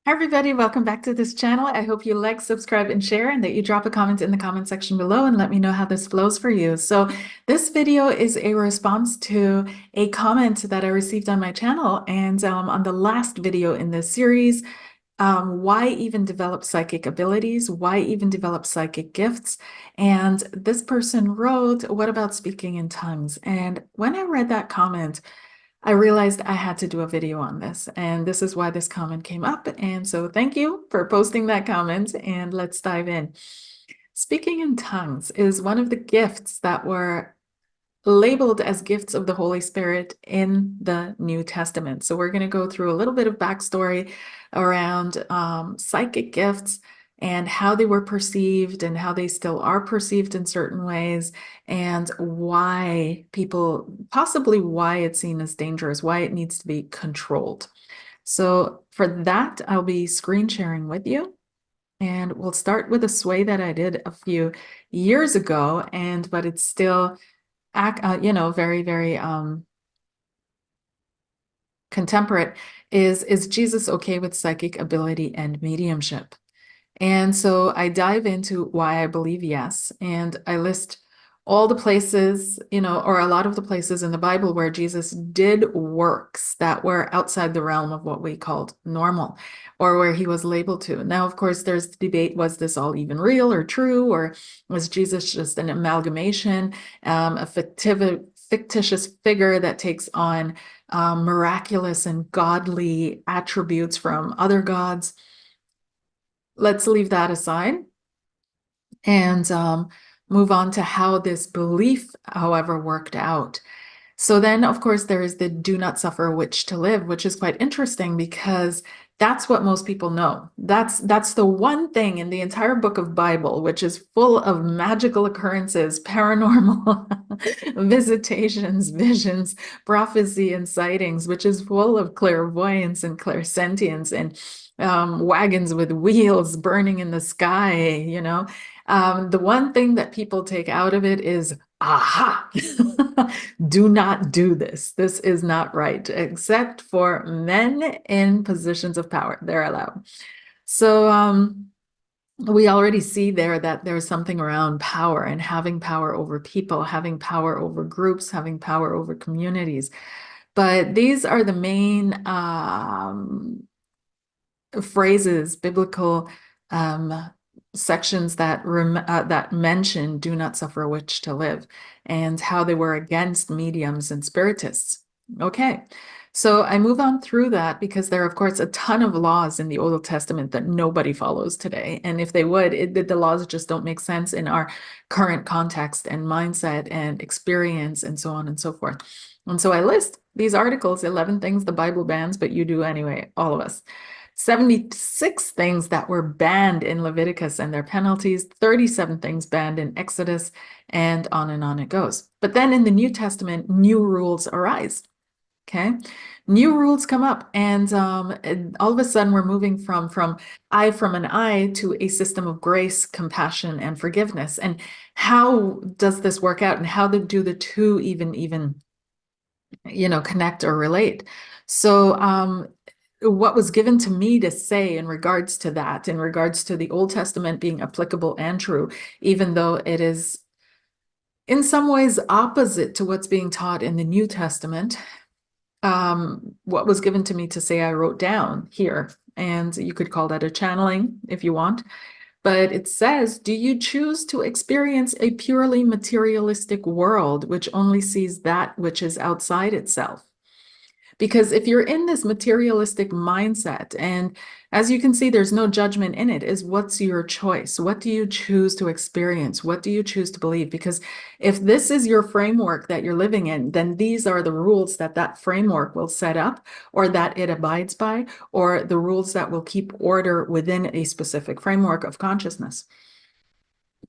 Hi everybody, welcome back to this channel. I hope you like, subscribe, and share, and that you drop a comment in the comment section below and let me know how this flows for you. So this video is a response to a comment that I received on my channel, and on the last video in this series, why even develop psychic abilities? Why even develop psychic gifts? And this person wrote, what about speaking in tongues? And when I read that comment, I realized I had to do a video on this, and this is why this comment came up. And so thank you for posting that comment, and let's dive in. Speaking in tongues is one of the gifts that were labeled as gifts of the Holy Spirit in the New Testament. So we're going to go through a little bit of backstory around psychic gifts and how they were perceived and how they still are perceived in certain ways, and why people, possibly why it's seen as dangerous, why it needs to be controlled. So for that, I'll be screen sharing with you. And we'll start with a sway that I did a few years ago, but it's still very, very contemporary. Is Jesus okay with psychic ability and mediumship? And so I dive into why I believe yes, and I list all the places, or a lot of the places in the Bible where Jesus did works that were outside the realm of what we called normal, or where he was labeled to. Now, of course, there's the debate, was this all even real or true, or was Jesus just an amalgamation, a fictitious figure that takes on miraculous and godly attributes from other gods? Let's leave that aside and move on to how this belief, however, worked out. So then, of course, there is the do not suffer a witch to live, which is quite interesting because that's what most people know. That's the one thing in the entire book of Bible, which is full of magical occurrences, paranormal visitations, visions, prophecy, and sightings, which is full of clairvoyance and clairsentience and wagons with wheels burning in the sky. The one thing that people take out of it is, aha, do not do this. This is not right, except for men in positions of power. They're allowed. So we already see there that there's something around power and having power over people, having power over groups, having power over communities. But these are the main phrases, biblical sections that mention do not suffer a witch to live, and how they were against mediums and spiritists. Okay, so I move on through that because there are, of course, a ton of laws in the Old Testament that nobody follows today. And if they would, the laws just don't make sense in our current context and mindset and experience and so on and so forth. And so I list these articles, 11 things the Bible bans, but you do anyway, all of us. 76 things that were banned in Leviticus and their penalties, 37 things banned in Exodus, and on it goes. But then in the New Testament, new rules arise. Okay, new rules come up, and all of a sudden we're moving from an eye to a system of grace, compassion, and forgiveness. And how does this work out, and how do the two even connect or relate? So what was given to me to say in regards to that, in regards to the Old Testament being applicable and true, even though it is in some ways opposite to what's being taught in the New Testament, what was given to me to say, I wrote down here, and you could call that a channeling if you want. But it says, do you choose to experience a purely materialistic world which only sees that which is outside itself? Because if you're in this materialistic mindset, and as you can see, there's no judgment in it, is what's your choice? What do you choose to experience? What do you choose to believe? Because if this is your framework that you're living in, then these are the rules that that framework will set up, or that it abides by, or the rules that will keep order within a specific framework of consciousness.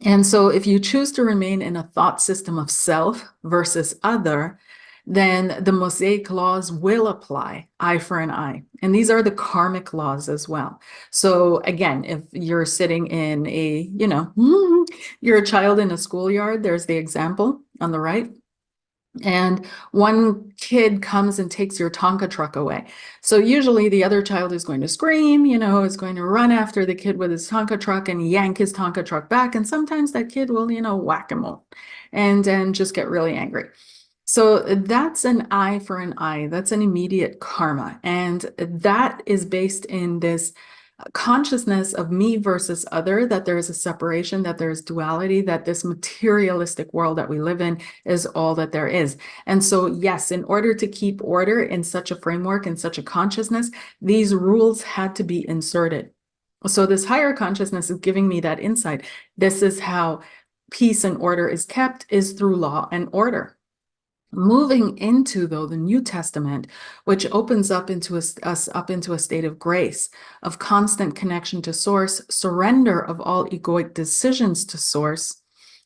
And so if you choose to remain in a thought system of self versus other, then the Mosaic laws will apply, eye for an eye. And these are the karmic laws as well. So again, if you're sitting in you're a child in a schoolyard, there's the example on the right. and one kid comes and takes your Tonka truck away. So usually the other child is going to scream, is going to run after the kid with his Tonka truck and yank his Tonka truck back. And sometimes that kid will, whack him all and just get really angry. So that's an eye for an eye. That's an immediate karma. And that is based in this consciousness of me versus other, that there is a separation, that there is duality, that this materialistic world that we live in is all that there is. And so, yes, in order to keep order in such a framework, in such a consciousness, these rules had to be inserted. So this higher consciousness is giving me that insight. This is how peace and order is kept, is through law and order. Moving into, though, the New Testament, which opens up into us up into a state of grace, of constant connection to source, surrender of all egoic decisions to source,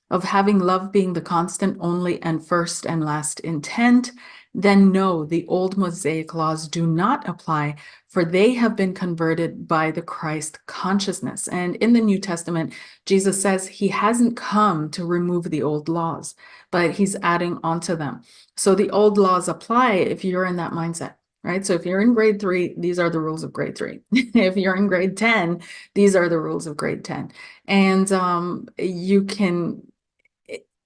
of having love being the constant only and first and last intent, then no, the old Mosaic laws do not apply, for they have been converted by the Christ consciousness. And in the New Testament, Jesus says he hasn't come to remove the old laws, but he's adding onto them. So the old laws apply if you're in that mindset, right? So if you're in grade 3, these are the rules of grade 3. If you're in grade 10, these are the rules of grade 10. And you can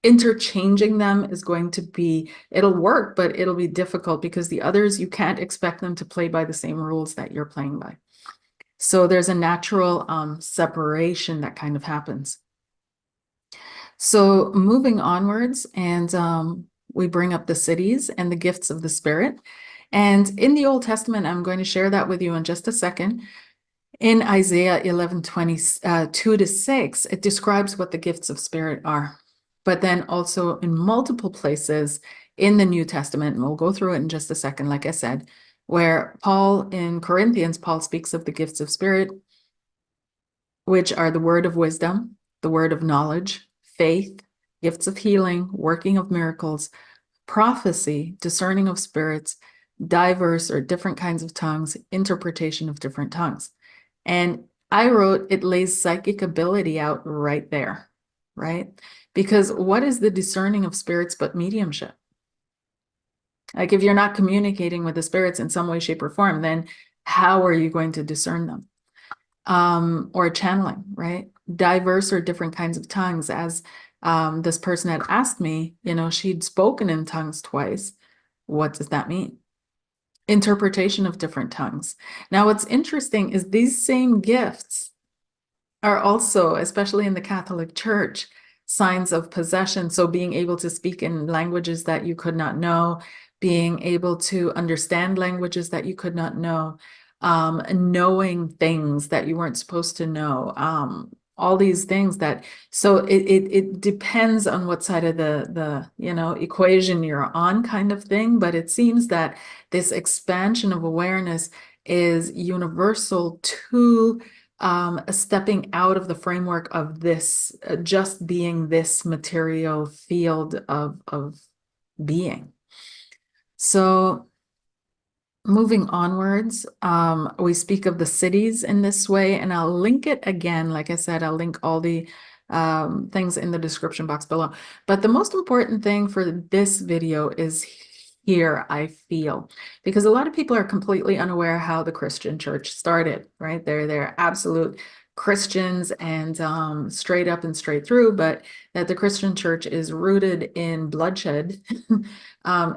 interchanging them is going to be, it'll work, but it'll be difficult because the others, you can't expect them to play by the same rules that you're playing by. So there's a natural separation that kind of happens. So moving onwards, and we bring up the cities and the gifts of the Spirit. And in the Old Testament, I'm going to share that with you in just a second. In Isaiah 11:22-6, it describes what the gifts of Spirit are. But then also in multiple places in the New Testament, and we'll go through it in just a second, like I said, where Paul in Corinthians, Paul speaks of the gifts of Spirit, which are the word of wisdom, the word of knowledge, faith, gifts of healing, working of miracles, prophecy, discerning of spirits, diverse or different kinds of tongues, interpretation of different tongues. And I wrote, it lays psychic ability out right there, right? Because what is the discerning of spirits but mediumship? Like if you're not communicating with the spirits in some way, shape, or form, then how are you going to discern them? Or channeling, right? Diverse or different kinds of tongues. As this person had asked me, she'd spoken in tongues twice. What does that mean? Interpretation of different tongues. Now, what's interesting is these same gifts are also, especially in the Catholic Church, signs of possession. So being able to speak in languages that you could not know, being able to understand languages that you could not know, knowing things that you weren't supposed to know, all these things that, so it depends on what side of the equation you're on, kind of thing. But it seems that this expansion of awareness is universal to stepping out of the framework of this just being this material field of being. So moving onwards, we speak of the cities in this way, and I'll link it again. Like I said, I'll link all the things in the description box below. But the most important thing for this video is here, I feel, because a lot of people are completely unaware how the Christian church started, right? They're absolute Christians and straight up and straight through, but that the Christian church is rooted in bloodshed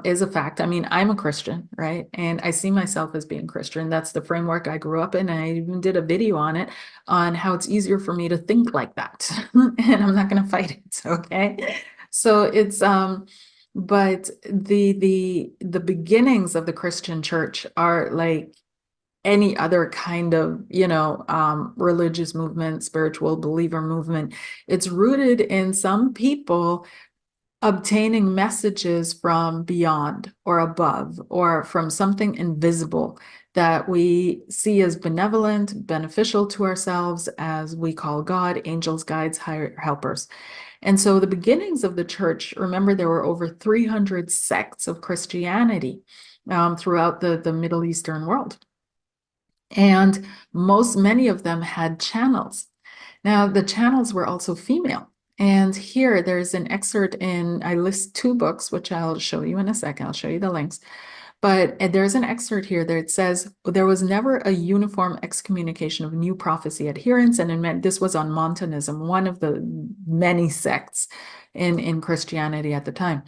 is a fact. I mean, I'm a Christian, right? And I see myself as being Christian. That's the framework I grew up in. And I even did a video on it, on how it's easier for me to think like that. And I'm not going to fight it, okay? So it's but the beginnings of the Christian church are like any other kind of, religious movement, spiritual believer movement. It's rooted in some people obtaining messages from beyond or above or from something invisible that we see as benevolent, beneficial to ourselves, as we call God, angels, guides, higher helpers. And so the beginnings of the church, remember, there were over 300 sects of Christianity throughout the Middle Eastern world. And many of them had channels. Now, the channels were also female. And here there's an excerpt I list two books, which I'll show you in a second. I'll show you the links. But there's an excerpt here that says there was never a uniform excommunication of new prophecy adherents, and this was on Montanism, one of the many sects in Christianity at the time.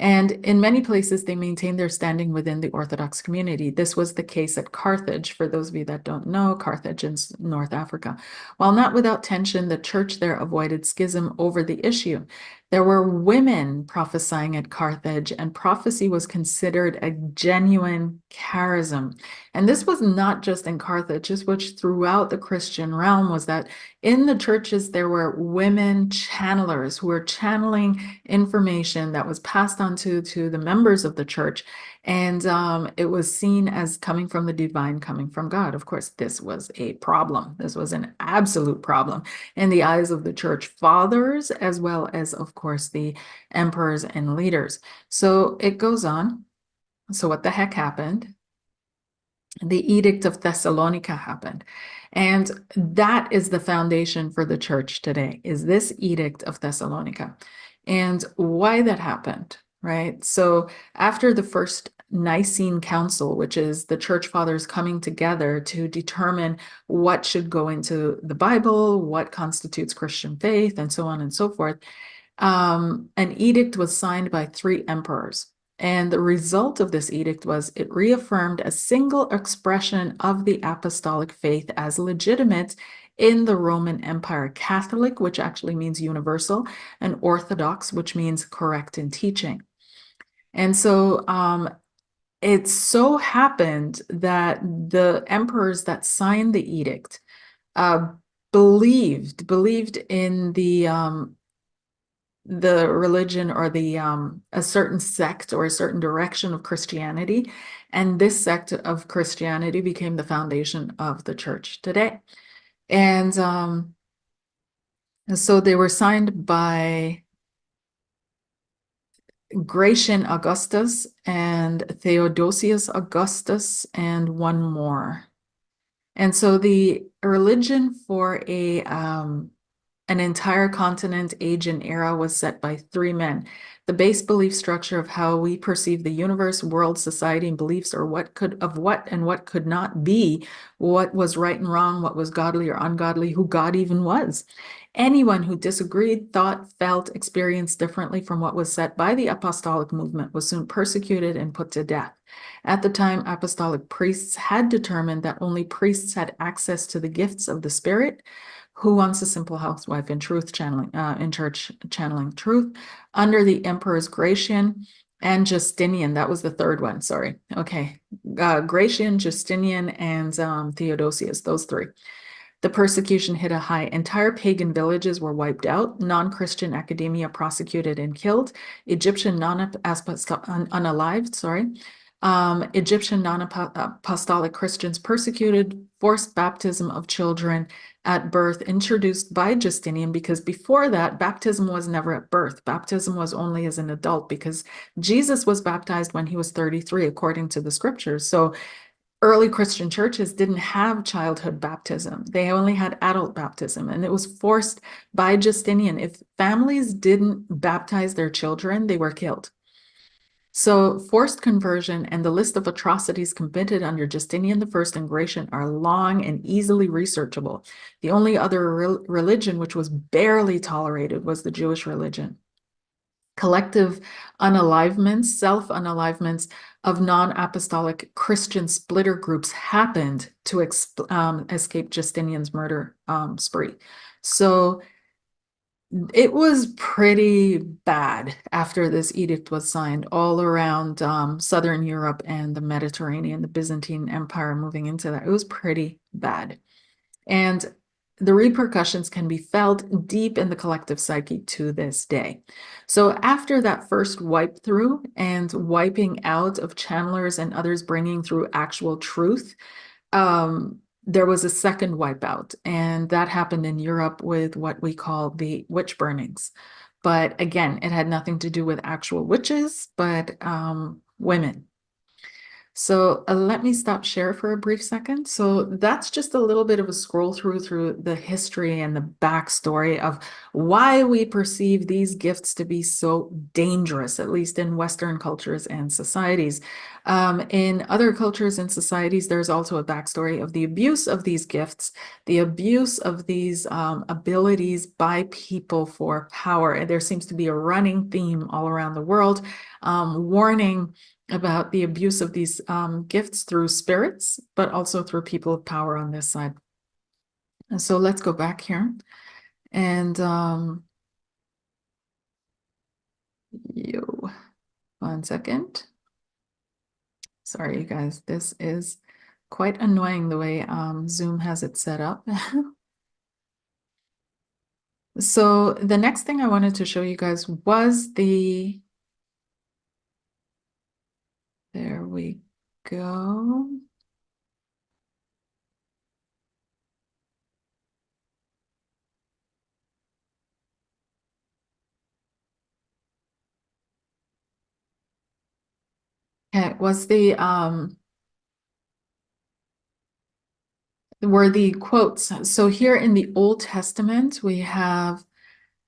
And in many places, they maintained their standing within the Orthodox community. This was the case at Carthage. For those of you that don't know, Carthage in North Africa. While not without tension, the church there avoided schism over the issue. There were women prophesying at Carthage, and prophecy was considered a genuine charism. And this was not just in Carthage, this was throughout the Christian realm, was that in the churches, there were women channelers who were channeling information that was passed on to the members of the church. And it was seen as coming from the divine, coming from God. Of course, this was a problem. This was an absolute problem in the eyes of the church fathers, as well as, of course, the emperors and leaders. So it goes on. So what the heck happened? The Edict of Thessalonica happened. And that is the foundation for the church today, is this Edict of Thessalonica. And why that happened, right? So after the first Nicene Council, which is the church fathers coming together to determine what should go into the Bible, what constitutes Christian faith, and so on and so forth, an edict was signed by three emperors. And the result of this edict was it reaffirmed a single expression of the apostolic faith as legitimate in the Roman Empire: Catholic, which actually means universal, and Orthodox, which means correct in teaching. And so it so happened that the emperors that signed the edict uh, believed in the religion or a certain sect or a certain direction of Christianity. And this sect of Christianity became the foundation of the church today. And so they were signed by Gratian Augustus and Theodosius Augustus and one more. And so the religion for an entire continent, age, and era was set by three men. The base belief structure of how we perceive the universe, world, society, and beliefs, or what could not be, what was right and wrong, what was godly or ungodly, who God even was. Anyone who disagreed, thought, felt, experienced differently from what was set by the apostolic movement was soon persecuted and put to death. At the time, apostolic priests had determined that only priests had access to the gifts of the Spirit. Who Wants a Simple Housewife in church channeling truth, under the emperors Gratian and Justinian. That was the third one. Sorry. Okay. Gratian, Justinian, and Theodosius, those three. The persecution hit a high. Entire pagan villages were wiped out. Non-Christian academia prosecuted and killed. Egyptian unalived, sorry. Egyptian non-apostolic Christians persecuted. Forced baptism of children at birth, introduced by Justinian, because before that, baptism was never at birth. Baptism was only as an adult, because Jesus was baptized when he was 33, according to the scriptures. So early Christian churches didn't have childhood baptism. They only had adult baptism, and it was forced by Justinian. If families didn't baptize their children, they were killed. So forced conversion and the list of atrocities committed under Justinian I and Gratian are long and easily researchable. The only other religion which was barely tolerated was the Jewish religion. Collective unalivements, self-unalivements of non-apostolic Christian splitter groups happened to escape Justinian's murder spree. So it was pretty bad after this edict was signed all around Southern Europe and the Mediterranean, the Byzantine Empire moving into that. It was pretty bad. And the repercussions can be felt deep in the collective psyche to this day. So after that first wipe through and wiping out of channelers and others bringing through actual truth, there was a second wipeout, and that happened in Europe with what we call the witch burnings. But again, it had nothing to do with actual witches, but women. So let me stop share for a brief second. So that's just a little bit of a scroll through the history and the backstory of why we perceive these gifts to be so dangerous, at least in Western cultures and societies. In other cultures and societies, there's also a backstory of the abuse of these gifts, the abuse of these abilities by people for power. And there seems to be a running theme all around the world, warning about the abuse of these gifts through spirits, but also through people of power on this side. And so let's go back here. And yo, 1 second. Sorry, you guys, this is quite annoying the way Zoom has it set up. So the next thing I wanted to show you guys was there we go. Okay, was were the quotes. So here in the Old Testament, we have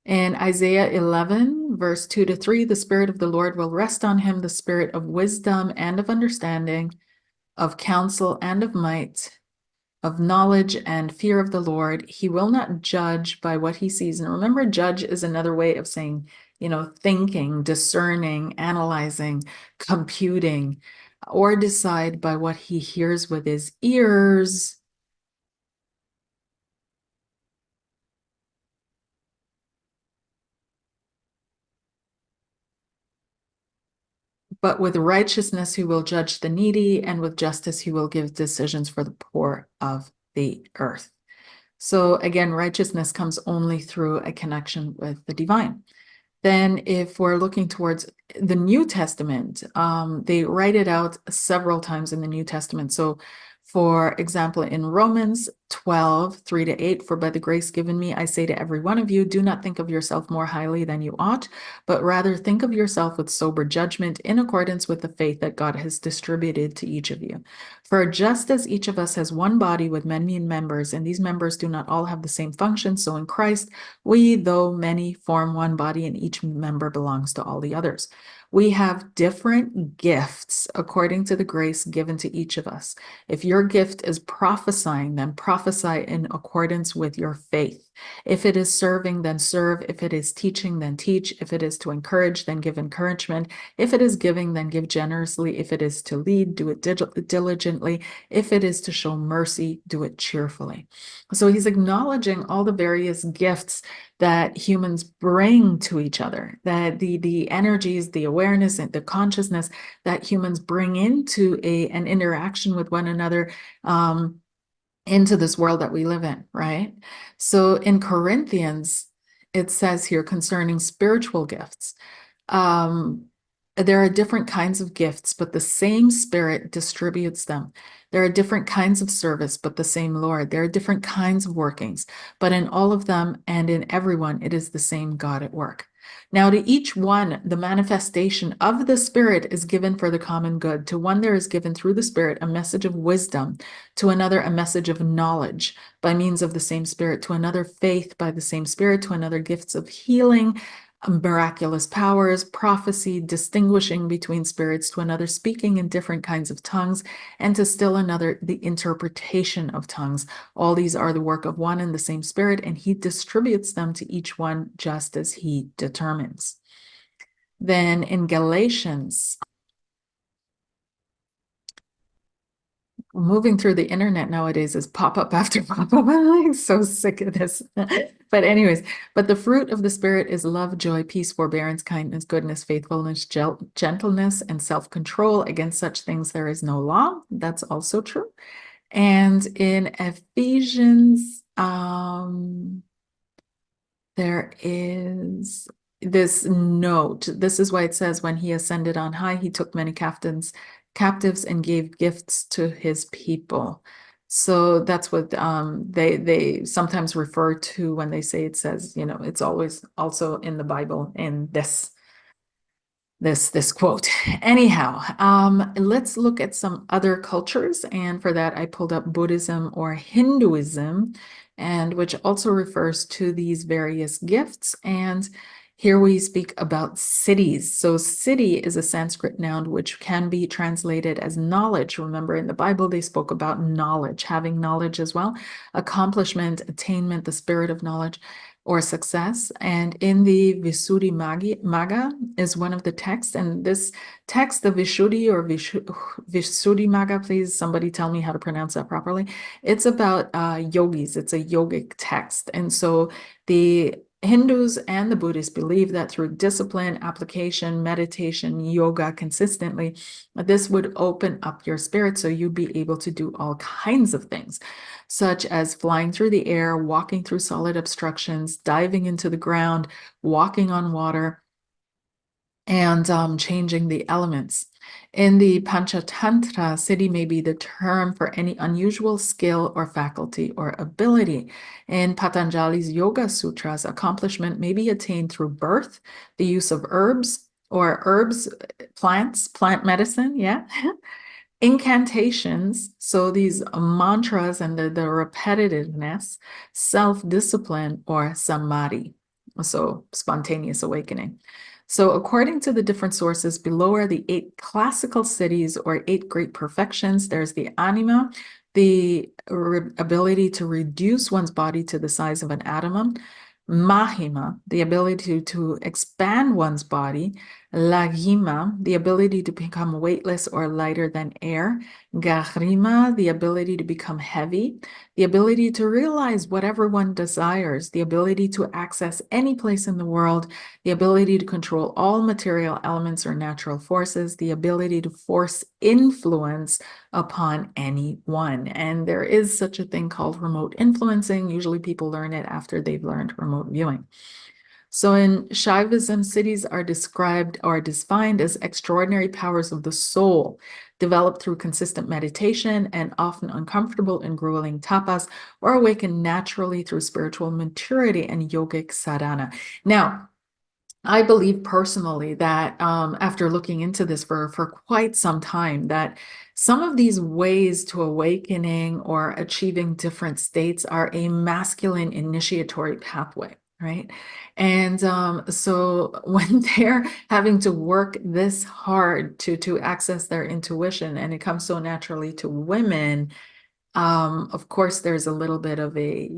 in Isaiah 11, verse 2 to 3, the Spirit of the Lord will rest on him, the Spirit of wisdom and of understanding, of counsel and of might, of knowledge and fear of the Lord. He will not judge by what he sees. And remember, judge is another way of saying, thinking, discerning, analyzing, computing, or decide by what he hears with his ears. But with righteousness, he will judge the needy, and with justice, he will give decisions for the poor of the earth. So again, righteousness comes only through a connection with the divine. Then if we're looking towards the New Testament, they write it out several times in the New Testament. So for example, in Romans 12, 3 to 8, for by the grace given me, I say to every one of you, do not think of yourself more highly than you ought, but rather think of yourself with sober judgment in accordance with the faith that God has distributed to each of you. For just as each of us has one body with many members, and these members do not all have the same function, so in Christ, we, though many, form one body, and each member belongs to all the others. We have different gifts according to the grace given to each of us. If your gift is prophesying, then prophesy in accordance with your faith. If it is serving, then serve. If it is teaching, then teach. If it is to encourage, then give encouragement. If it is giving, then give generously. If it is to lead, do it diligently. If it is to show mercy, do it cheerfully. So he's acknowledging all the various gifts that humans bring to each other, that the energies, the awareness, and the consciousness that humans bring into an interaction with one another, into this world that we live in, right? So in Corinthians, it says here concerning spiritual gifts, um, there are different kinds of gifts, but the same Spirit distributes them. There are different kinds of service, but the same Lord. There are different kinds of workings, but in all of them and in everyone, it is the same God at work. Now, to each one, the manifestation of the Spirit is given for the common good. To one, there is given through the Spirit a message of wisdom, to another, a message of knowledge by means of the same Spirit, to another, faith by the same Spirit, to another, gifts of healing, miraculous powers, prophecy, distinguishing between spirits, to another, speaking in different kinds of tongues, and to still another, the interpretation of tongues. All these are the work of one and the same Spirit, and he distributes them to each one just as he determines. Then in Galatians, moving through the internet nowadays is pop-up after pop-up. I'm like so sick of this. But anyways, but the fruit of the Spirit is love, joy, peace, forbearance, kindness, goodness, faithfulness, gentleness, and self-control. Against such things there is no law. That's also true. And in Ephesians, there is this note. This is why it says, when he ascended on high, he took many captives and gave gifts to his people. So that's what they sometimes refer to when they say, it says, it's always also in the Bible in this quote. Anyhow, let's look at some other cultures, and for that I pulled up Buddhism or Hinduism, and which also refers to these various gifts. And here we speak about cities. So city is a Sanskrit noun which can be translated as knowledge. Remember, in the Bible they spoke about knowledge, having knowledge as well, accomplishment, attainment, the spirit of knowledge or success. And in the Visuddhimagga is one of the texts. And this text, the Visuddhimagga, please somebody tell me how to pronounce that properly. It's about yogis. It's a yogic text. And so the Hindus and the Buddhists believe that through discipline, application, meditation, yoga consistently, this would open up your spirit so you'd be able to do all kinds of things, such as flying through the air, walking through solid obstructions, diving into the ground, walking on water, and changing the elements. In the Panchatantra, siddhi may be the term for any unusual skill or faculty or ability. In Patanjali's Yoga Sutras, accomplishment may be attained through birth, the use of herbs, plant medicine, yeah. Incantations, so these mantras and the repetitiveness, self-discipline, or samadhi, so spontaneous awakening. So according to the different sources, below are the 8 classical siddhis or 8 great perfections. There's the anima, the ability to reduce one's body to the size of an atom. Mahima, the ability to expand one's body. Laghima, the ability to become weightless or lighter than air. Garima, the ability to become heavy. The ability to realize whatever one desires. The ability to access any place in the world. The ability to control all material elements or natural forces. The ability to force influence upon anyone. And there is such a thing called remote influencing. Usually people learn it after they've learned remote viewing. So in Shaivism, siddhis are described or defined as extraordinary powers of the soul, developed through consistent meditation and often uncomfortable and grueling tapas, or awakened naturally through spiritual maturity and yogic sadhana. Now, I believe personally that after looking into this for quite some time, that some of these ways to awakening or achieving different states are a masculine initiatory pathway, right? And so when they're having to work this hard to access their intuition, and it comes so naturally to women, of course, there's a little bit of a,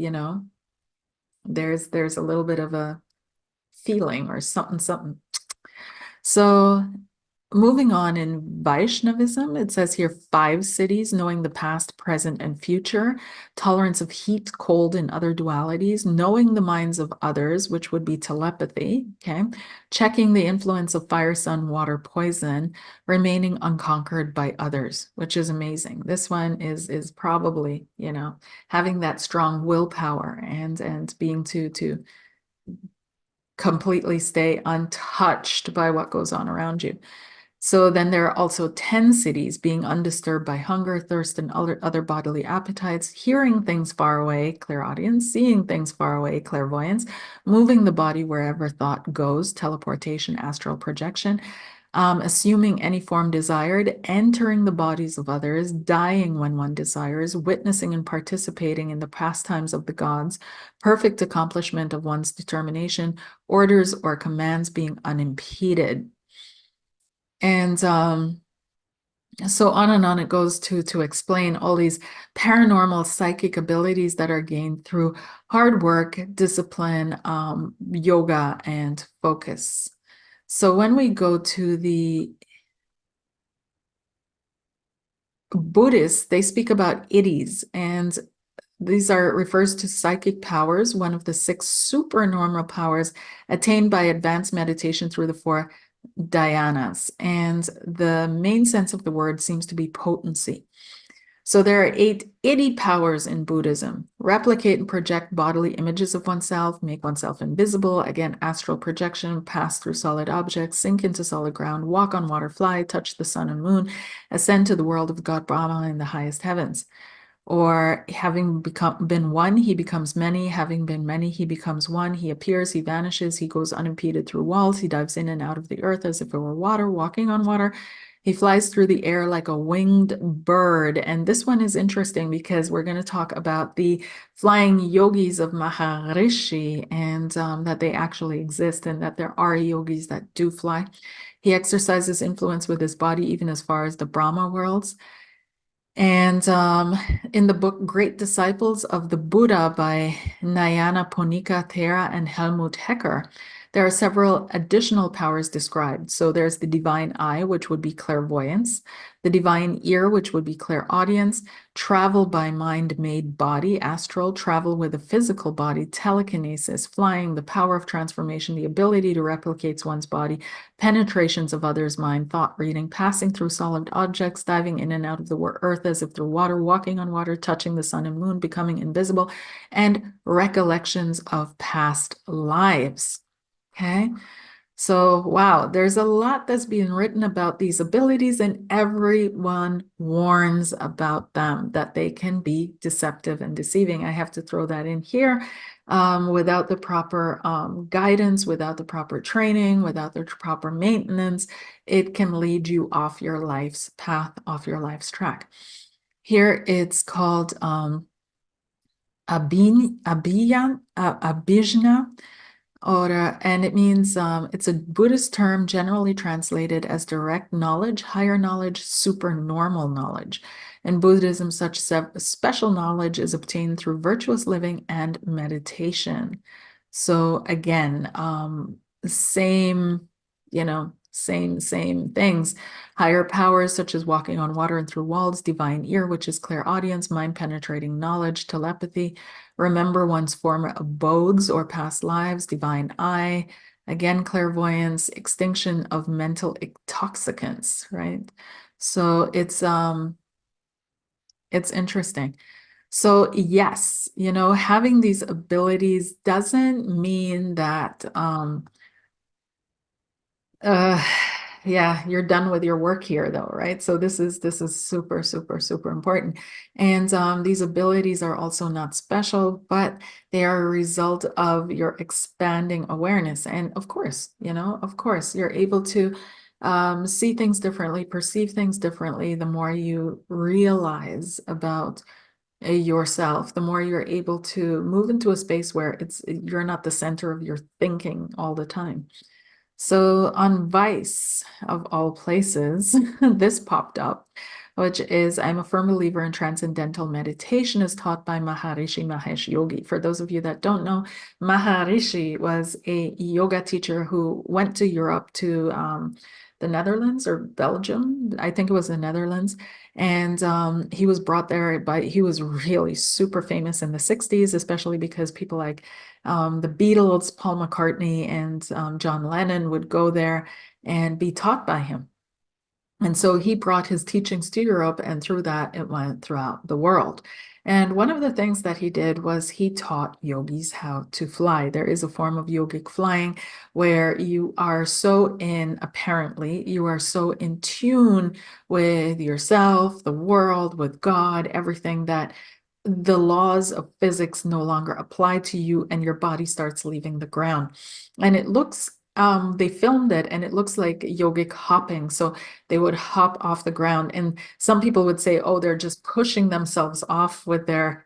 there's a little bit of a feeling or something. So moving on in Vaishnavism, it says here 5 siddhis, knowing the past, present, and future, tolerance of heat, cold, and other dualities, knowing the minds of others, which would be telepathy, okay, checking the influence of fire, sun, water, poison, remaining unconquered by others, which is amazing. This one is probably, having that strong willpower and being to completely stay untouched by what goes on around you. So then there are also 10 siddhis, being undisturbed by hunger, thirst, and other bodily appetites, hearing things far away, clairaudience, seeing things far away, clairvoyance, moving the body wherever thought goes, teleportation, astral projection, assuming any form desired, entering the bodies of others, dying when one desires, witnessing and participating in the pastimes of the gods, perfect accomplishment of one's determination, orders or commands being unimpeded. And so on and on it goes to explain all these paranormal psychic abilities that are gained through hard work, discipline, yoga, and focus. So when we go to the Buddhists, they speak about iddhis, and these refers to psychic powers, one of the 6 supernormal powers attained by advanced meditation through the 4 dhyanas. And the main sense of the word seems to be potency. So there are 8 iddhi powers in Buddhism: replicate and project bodily images of oneself, make oneself invisible, again, astral projection, pass through solid objects, sink into solid ground, walk on water, fly, touch the sun and moon, ascend to the world of God Brahma in the highest heavens. Or having been one, he becomes many. Having been many, he becomes one. He appears, he vanishes, he goes unimpeded through walls. He dives in and out of the earth as if it were water, walking on water. He flies through the air like a winged bird. And this one is interesting because we're going to talk about the flying yogis of Maharishi, and that they actually exist and that there are yogis that do fly. He exercises influence with his body even as far as the Brahma worlds. And in the book Great Disciples of the Buddha by Nayana Ponika Thera and Helmut Hecker, there are several additional powers described. So there's the divine eye, which would be clairvoyance, the divine ear, which would be clairaudience, travel by mind-made body, astral, travel with a physical body, telekinesis, flying, the power of transformation, the ability to replicate one's body, penetrations of others' mind, thought reading, passing through solid objects, diving in and out of the earth as if through water, walking on water, touching the sun and moon, becoming invisible, and recollections of past lives. Okay. So, wow, there's a lot that's being written about these abilities, and everyone warns about them, that they can be deceptive and deceiving. I have to throw that in here. Without the proper guidance, without the proper training, without the proper maintenance, it can lead you off your life's path, off your life's track. Here it's called abhijna, and it means it's a Buddhist term generally translated as direct knowledge, higher knowledge, supernormal knowledge. In Buddhism, such special knowledge is obtained through virtuous living and meditation. So again, same, same things. Higher powers such as walking on water and through walls, divine ear, which is clairaudience, mind-penetrating knowledge, telepathy, remember one's former abodes or past lives, divine eye, again, clairvoyance, extinction of mental intoxicants, right? So it's interesting. So yes, having these abilities doesn't mean that uh yeah, you're done with your work here though, right? So this is super, super, super important. And these abilities are also not special, but they are a result of your expanding awareness. And of course, you're able to see things differently, perceive things differently, the more you realize about yourself, the more you're able to move into a space where you're not the center of your thinking all the time. So on Vice, of all places, this popped up, which is I'm a firm believer in transcendental meditation as taught by Maharishi Mahesh Yogi. For those of you that don't know, Maharishi was a yoga teacher who went to Europe, to the Netherlands or Belgium. I think it was the Netherlands. And he was brought there he was really super famous in the 60s, especially because people like the Beatles, Paul McCartney, and John Lennon would go there and be taught by him. And so he brought his teachings to Europe, and through that, it went throughout the world. And one of the things that he did was he taught yogis how to fly. There is a form of yogic flying where you are apparently, you are so in tune with yourself, the world, with God, everything, that the laws of physics no longer apply to you and your body starts leaving the ground. And it looks, they filmed it and it looks like yogic hopping. So they would hop off the ground. And some people would say, oh, they're just pushing themselves off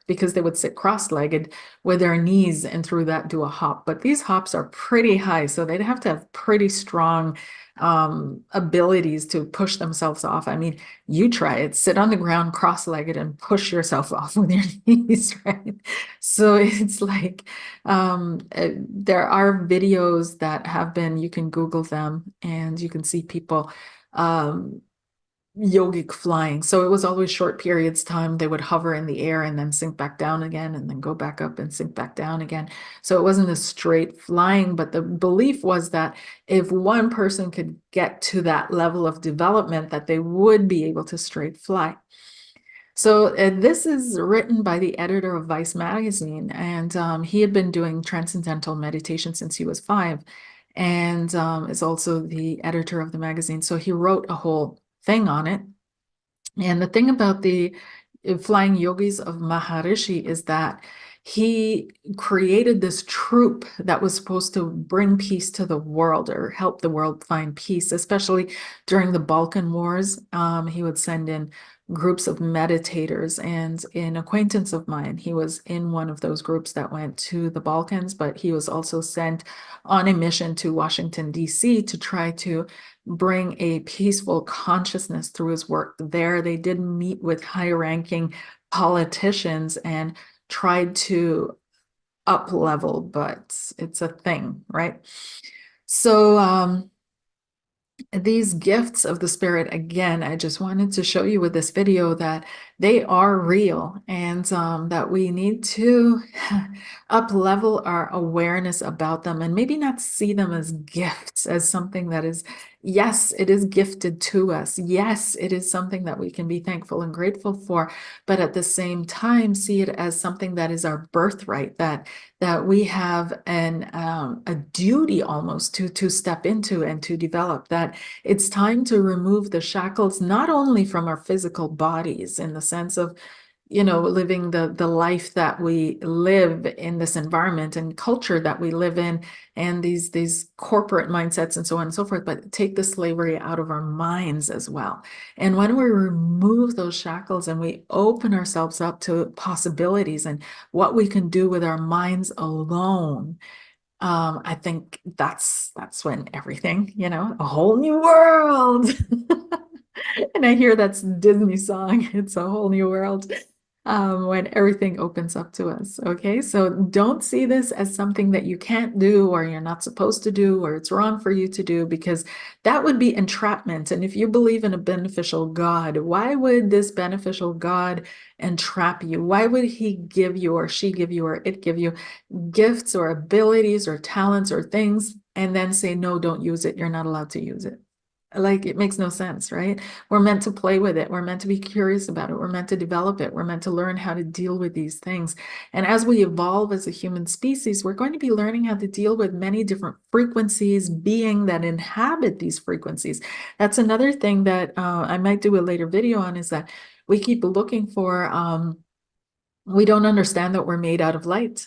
because they would sit cross-legged with their knees and through that do a hop. But these hops are pretty high. So they'd have to have pretty strong abilities to push themselves off. I mean, you try it, sit on the ground cross-legged and push yourself off with your knees, right? So it's like there are videos that have been, you can Google them and you can see people yogic flying. So it was always short periods time. They would hover in the air and then sink back down again and then go back up and sink back down again. So it wasn't a straight flying, but the belief was that if one person could get to that level of development, that they would be able to straight fly. So this is written by the editor of Vice magazine, and he had been doing transcendental meditation since he was 5, and is also the editor of the magazine. So he wrote a whole thing on it. And the thing about the Flying Yogis of Maharishi is that he created this troupe that was supposed to bring peace to the world or help the world find peace, especially during the Balkan Wars. He would send in groups of meditators, and an acquaintance of mine, he was in one of those groups that went to the Balkans, but he was also sent on a mission to Washington, D.C. to try to bring a peaceful consciousness through his work there. They did meet with high-ranking politicians and tried to up level, but it's a thing, right? So these gifts of the spirit, again, I just wanted to show you with this video that they are real, and that we need to up level our awareness about them and maybe not see them as gifts, as something that is, yes, it is gifted to us. Yes, it is something that we can be thankful and grateful for, but at the same time, see it as something that is our birthright, that we have a duty almost to step into and to develop, that it's time to remove the shackles, not only from our physical bodies in the sense of, living the life that we live in this environment and culture that we live in, and these corporate mindsets and so on and so forth, but take the slavery out of our minds as well. And when we remove those shackles and we open ourselves up to possibilities and what we can do with our minds alone, I think that's when everything, a whole new world. And I hear that's Disney song. It's a whole new world. When everything opens up to us. Okay, so don't see this as something that you can't do or you're not supposed to do or it's wrong for you to do, because that would be entrapment. And if you believe in a beneficial God, why would this beneficial God entrap you? Why would he give you, or she give you, or it give you gifts or abilities or talents or things and then say, no, don't use it. You're not allowed to use it. Like, it makes no sense, right? We're meant to play with it. We're meant to be curious about it. We're meant to develop it. We're meant to learn how to deal with these things. And as we evolve as a human species, we're going to be learning how to deal with many different frequencies, being that inhabit these frequencies. That's another thing that I might do a later video on, is that we keep looking for, we don't understand that we're made out of light.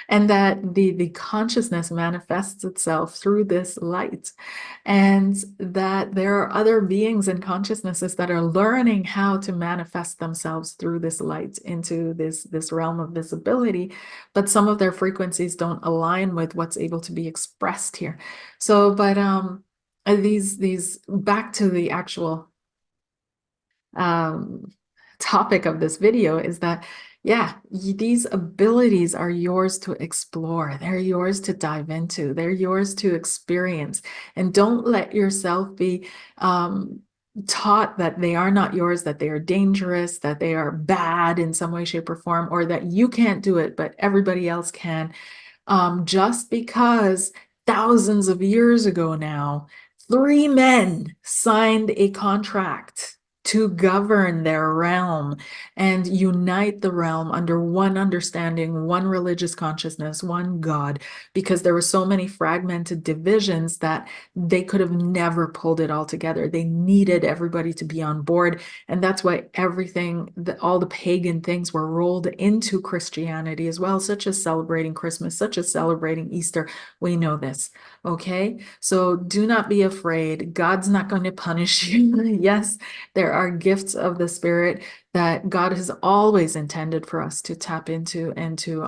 And that the consciousness manifests itself through this light, and that there are other beings and consciousnesses that are learning how to manifest themselves through this light into this realm of visibility, but some of their frequencies don't align with what's able to be expressed here. So, but these back to the actual um, topic of this video, is that, yeah, these abilities are yours to explore. They're yours to dive into. They're yours to experience. And don't let yourself be taught that they are not yours, that they are dangerous, that they are bad in some way, shape, or form, or that you can't do it, but everybody else can. Just because thousands of years ago now, three men signed a contract to govern their realm and unite the realm under one understanding, one religious consciousness, one God, because there were so many fragmented divisions that they could have never pulled it all together. They needed everybody to be on board. And that's why all the pagan things were rolled into Christianity as well, such as celebrating Christmas, such as celebrating Easter. We know this. Okay, so do not be afraid. God's not going to punish you. Yes, there are gifts of the spirit that God has always intended for us to tap into and to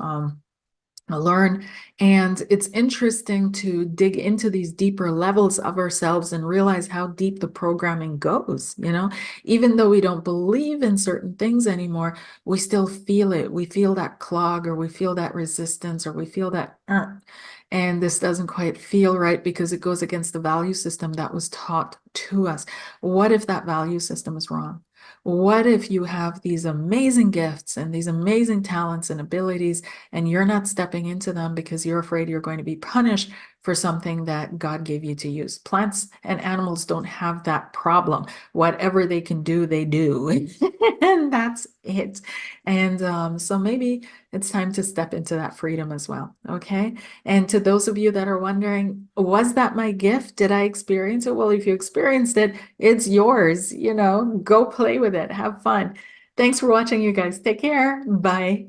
learn. And it's interesting to dig into these deeper levels of ourselves and realize how deep the programming goes. Even though we don't believe in certain things anymore, we still feel it. We feel that clog, or we feel that resistance, or we feel that and this doesn't quite feel right because it goes against the value system that was taught to us. What if that value system is wrong? What if you have these amazing gifts and these amazing talents and abilities, and you're not stepping into them because you're afraid you're going to be punished for something that God gave you to use. Plants and animals don't have that problem. Whatever they can do, they do. And that's it. And so maybe it's time to step into that freedom as well. Okay. And to those of you that are wondering, was that my gift? Did I experience it? Well, if you experienced it, it's yours. Go play with it, have fun. Thanks for watching, you guys. Take care. Bye.